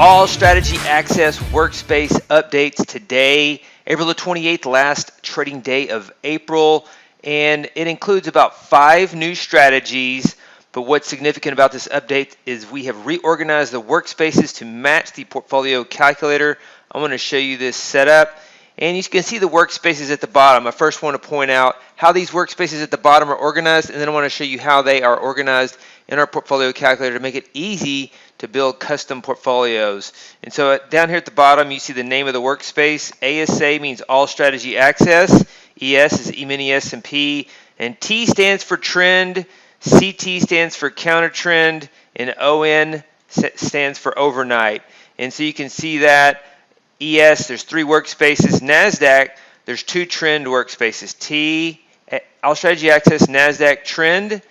All strategy access workspace updates today, April the 28th, last trading day of April, and it includes about 5 new strategies. But what's significant about this update is we have reorganized the workspaces to match the portfolio calculator. I'm going to show you this setup, and you can see the workspaces at the bottom. I first want to point out how these workspaces at the bottom are organized, and then I want to show you how they are organized in our portfolio calculator to make it easy to build custom portfolios. And so down here at the bottom, you see the name of the workspace. ASA means All Strategy Access. ES is E-mini S&P. And T stands for Trend. CT stands for CounterTrend. And ON stands for Overnight. And so you can see that ES, there's 3 workspaces. Nasdaq, there's 2 trend workspaces. T, All Strategy Access, Nasdaq Trend,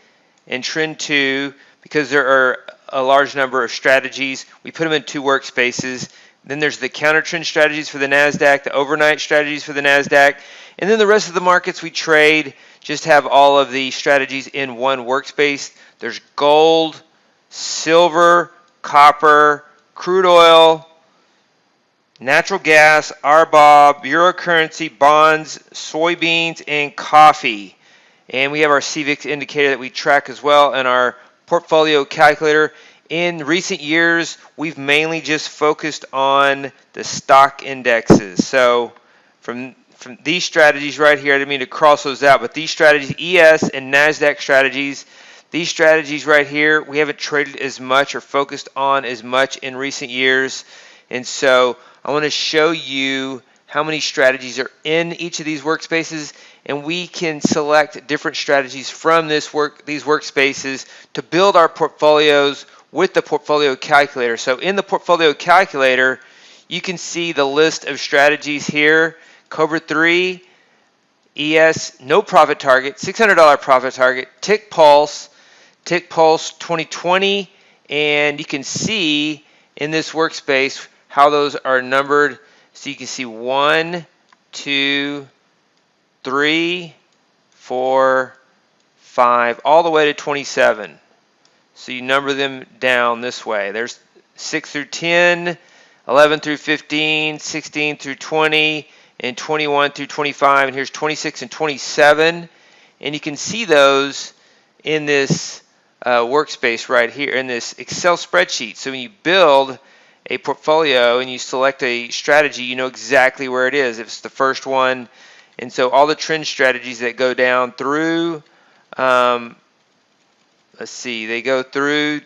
and Trend 2, because there are a large number of strategies. We put them in 2 workspaces. Then there's the counter trend strategies for the Nasdaq, the overnight strategies for the Nasdaq, and then the rest of the markets we trade just have all of the strategies in 1 workspace. There's gold, silver, copper, crude oil, natural gas, RBOB, euro currency, bonds, soybeans, and coffee. And we have our CVIX indicator that we track as well in our portfolio calculator. In recent years, we've mainly just focused on the stock indexes. So from these strategies right here, I didn't mean to cross those out, but these strategies, ES and NASDAQ strategies, these strategies right here, we haven't traded as much or focused on as much in recent years. And so I want to show you how many strategies are in each of these workspaces, and we can select different strategies from these workspaces to build our portfolios with the portfolio calculator. So in the portfolio calculator, you can see the list of strategies here. Cobra 3, ES, no profit target, $600 profit target, Tick Pulse 2020, and you can see in this workspace how those are numbered. So you can see 1, 2, 3, 4, 5, all the way to 27. So you number them down this way. There's 6 through 10, 11 through 15, 16 through 20, and 21 through 25. And here's 26 and 27. And you can see those in this workspace right here in this Excel spreadsheet. So when you build a portfolio and you select a strategy, you know exactly where it is. If it's the first one. And so all the trend strategies that go down through, let's see, they go through,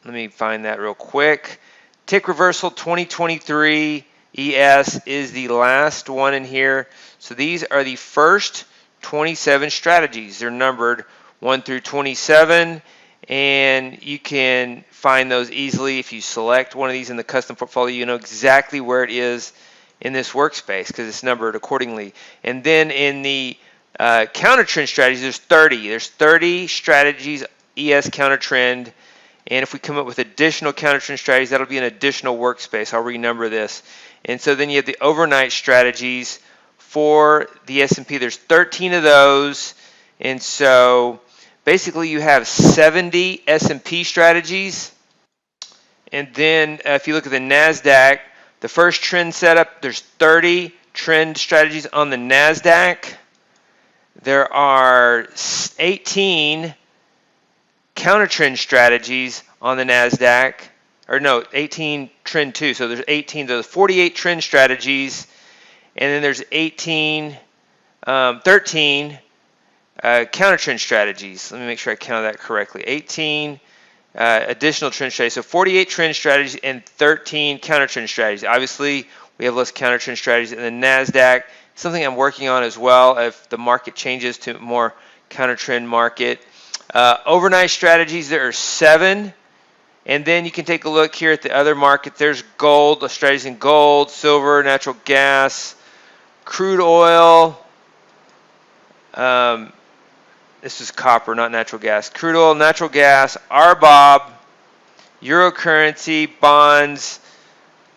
let me find that real quick. Tick Reversal 2023 ES is the last one in here. So these are the first 27 strategies. They're numbered 1 through 27. And you can find those easily. If you select one of these in the custom portfolio, you know exactly where it is in this workspace because it's numbered accordingly. And then in the counter trend strategies, there's 30. There's 30 strategies, ES counter trend. And if we come up with additional counter trend strategies, that'll be an additional workspace. I'll renumber this. And so then you have the overnight strategies for the S&P. There's 13 of those. And so basically, you have 70 S&P strategies. And then if you look at the NASDAQ, the first trend setup, there's 30 trend strategies on the NASDAQ. There are 18 counter trend strategies on the NASDAQ. Or no, 18 trend 2. So there's 18, there's 48 trend strategies. And then there's 13 counter trend strategies. Let me make sure I counted that correctly. 18 additional trend strategies. So 48 trend strategies and 13 counter trend strategies. Obviously, we have less counter trend strategies in the NASDAQ. Something I'm working on as well if the market changes to more counter trend market. Overnight strategies, there are 7. And then you can take a look here at the other market. There's gold, strategies in gold, silver, natural gas, crude oil. This is copper, not natural gas. Crude oil, natural gas, RBOB, euro currency, bonds,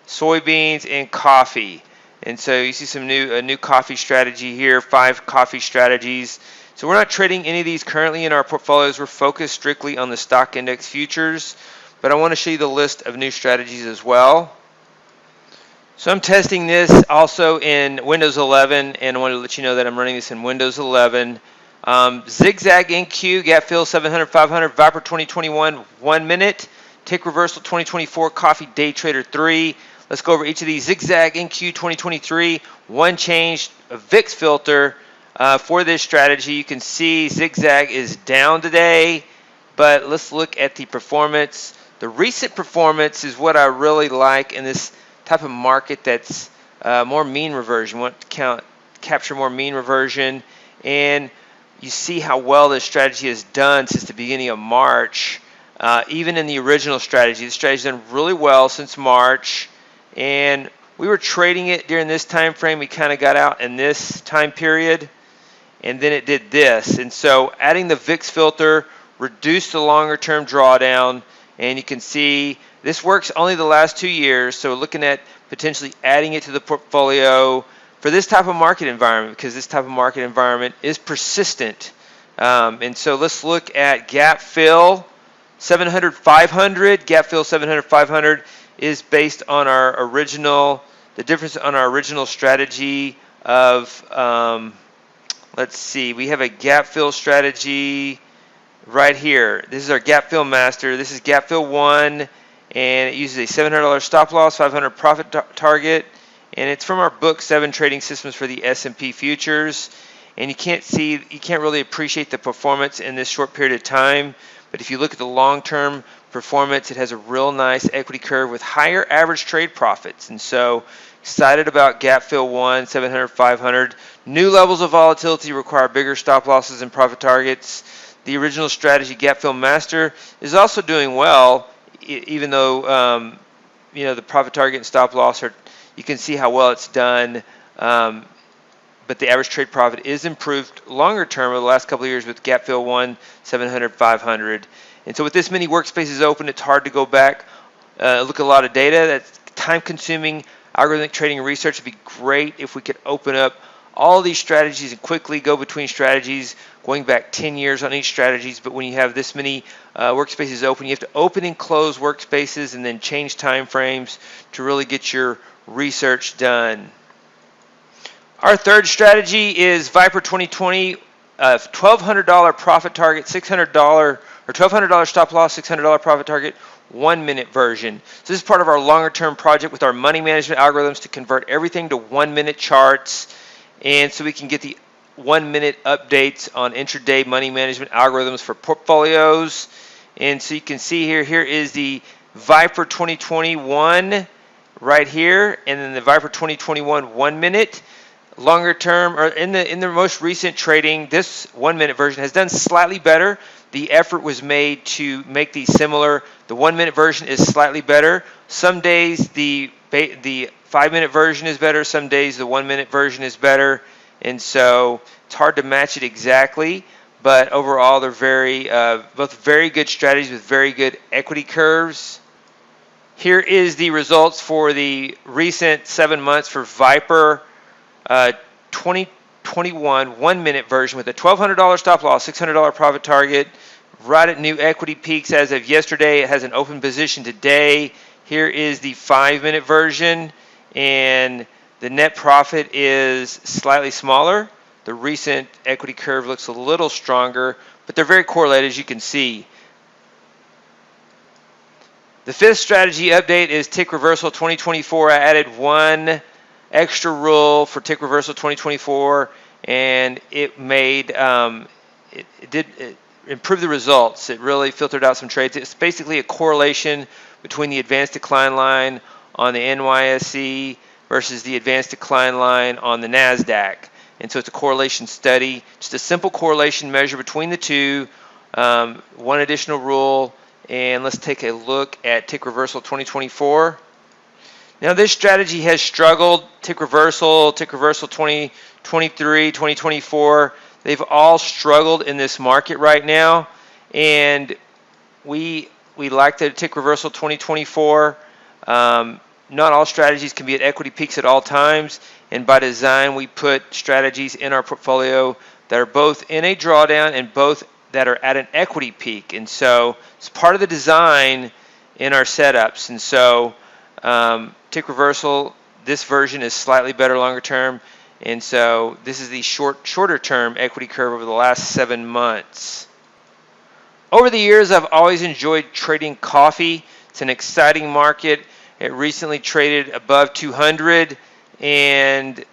soybeans, and coffee. And so you see some a new coffee strategy here, 5 coffee strategies. So we're not trading any of these currently in our portfolios. We're focused strictly on the stock index futures. But I want to show you the list of new strategies as well. So I'm testing this also in Windows 11, and I want to let you know that I'm running this in Windows 11. Zig Zag NQ, Gap Fill 700, 500, Viper 2021, 1 minute, Tick Reversal 2024, Coffee Day Trader 3. Let's go over each of these. Zig Zag NQ 2023, one change, a VIX filter for this strategy. You can see Zig Zag is down today, but let's look at the performance. The recent performance is what I really like in this type of market that's more mean reversion. Want to capture more mean reversion, and you see how well this strategy has done since the beginning of March. Even in the original strategy, the strategy's done really well since March, and we were trading it during this time frame. We kind of got out in this time period, and then it did this. And so adding the VIX filter reduced the longer term drawdown, and you can see this works only the last 2 years. So looking at potentially adding it to the portfolio for this type of market environment, because this type of market environment is persistent. And so let's look at gap fill 700, 500. Gap fill 700, 500 is based on our original, the difference on our original strategy of, let's see, we have a gap fill strategy right here. This is our gap fill master. This is gap fill 1, and it uses a $700 stop loss, 500 profit target, and it's from our book 7 Trading Systems for the S&P Futures. And you can't really appreciate the performance in this short period of time, but if you look at the long-term performance, it has a real nice equity curve with higher average trade profits. And so excited about gap fill 1, 700, 500. New levels of volatility require bigger stop losses and profit targets. The original strategy, Gap Fill Master, is also doing well, even though the profit target and stop loss are. You can see how well it's done, but the average trade profit is improved longer term over the last couple of years with Gap Fill 1, 700, 500. And so with this many workspaces open, it's hard to go back, look at a lot of data. That's time-consuming. Algorithmic trading and research would be great if we could open up all these strategies and quickly go between strategies, going back 10 years on each strategies. But when you have this many workspaces open, you have to open and close workspaces and then change time frames to really get your research done. Our third strategy is Viper 2020, $1,200 profit target, $600 or $1,200 stop loss, $600 profit target, 1 minute version. So this is part of our longer term project with our money management algorithms to convert everything to 1 minute charts. And so we can get the 1 minute updates on intraday money management algorithms for portfolios. And so you can see here is the Viper 2021 right here, and then the Viper 2021 1 minute. Longer term, or in the most recent trading, this 1 minute version has done slightly better. The effort was made to make these similar. The 1 minute version is slightly better. Some days the 5 minute version is better. Some days the 1 minute version is better. And so it's hard to match it exactly. But overall, they're both very good strategies with very good equity curves. Here is the results for the recent 7 months for Viper 2021 1 minute version with a $1,200 stop loss, $600 profit target, right at new equity peaks as of yesterday. It has an open position today. Here is the 5 minute version, and the net profit is slightly smaller. The recent equity curve looks a little stronger, but they're very correlated, as you can see. The fifth strategy update is Tick Reversal 2024. I added one extra rule for Tick Reversal 2024, and it made it improved the results. It really filtered out some trades. It's basically a correlation between the advanced decline line on the NYSE versus the advanced decline line on the Nasdaq. And so it's a correlation study, just a simple correlation measure between the two. One additional rule, and let's take a look at Tick Reversal 2024. Now this strategy has struggled. Tick Reversal 2023, 2024, they've all struggled in this market right now, and we like the Tick Reversal 2024. Not all strategies can be at equity peaks at all times, and by design we put strategies in our portfolio that are both in a drawdown and both that are at an equity peak. And so it's part of the design in our setups. And so Tick Reversal this version is slightly better longer term. And so this is the shorter term equity curve over the last 7 months. Over the years, I've always enjoyed trading coffee. It's an exciting market. It recently traded above 200, and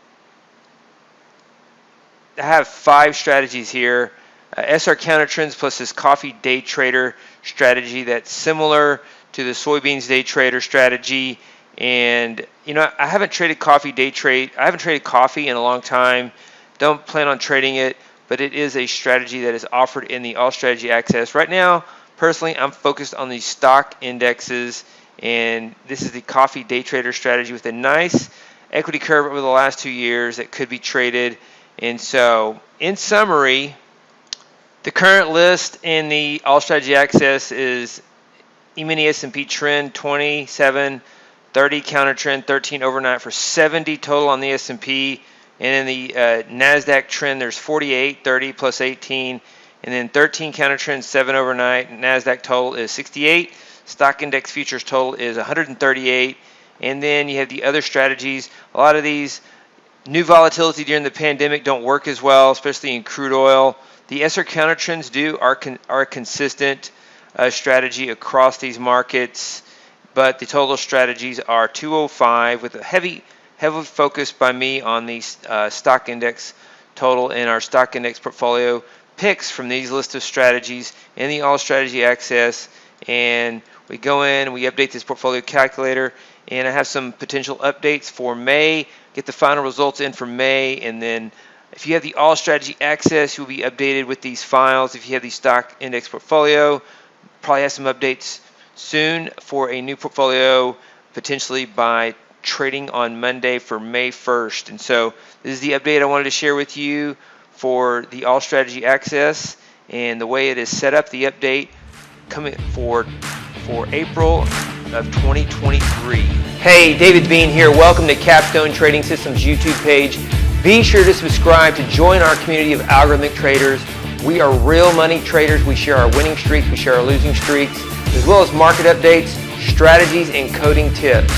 I have 5 strategies here. SR CounterTrends plus this coffee day trader strategy that's similar to the soybeans day trader strategy. And I haven't traded coffee day trade. I haven't traded coffee in a long time. Don't plan on trading it, but it is a strategy that is offered in the All Strategy Access. Right now, personally, I'm focused on the stock indexes, and this is the coffee day trader strategy with a nice equity curve over the last 2 years that could be traded. And so, in summary, the current list in the All Strategy Access is E-mini S&P Trend 27, 30 CounterTrend, 13 Overnight for 70 total on the S&P. And in the Nasdaq Trend, there's 48, 30 plus 18, and then 13 CounterTrend, 7 Overnight. Nasdaq total is 68. Stock Index Futures total is 138. And then you have the other strategies. A lot of these new volatility during the pandemic don't work as well, especially in crude oil. The SR CounterTrends are a consistent strategy across these markets, but the total strategies are 205 with a heavy focus by me on the stock index total in our stock index portfolio picks from these list of strategies in the All Strategy Access. And we go in, we update this portfolio calculator, and I have some potential updates for May, get the final results in for May, and then if you have the All Strategy Access, you'll be updated with these files. If you have the stock index portfolio, probably have some updates soon for a new portfolio, potentially by trading on Monday for May 1st. And so this is the update I wanted to share with you for the All Strategy Access and the way it is set up, the update coming for April of 2023. Hey, David Bean here. Welcome to Capstone Trading Systems YouTube page. Be sure to subscribe to join our community of algorithmic traders. We are real money traders. We share our winning streaks, we share our losing streaks, as well as market updates, strategies, and coding tips.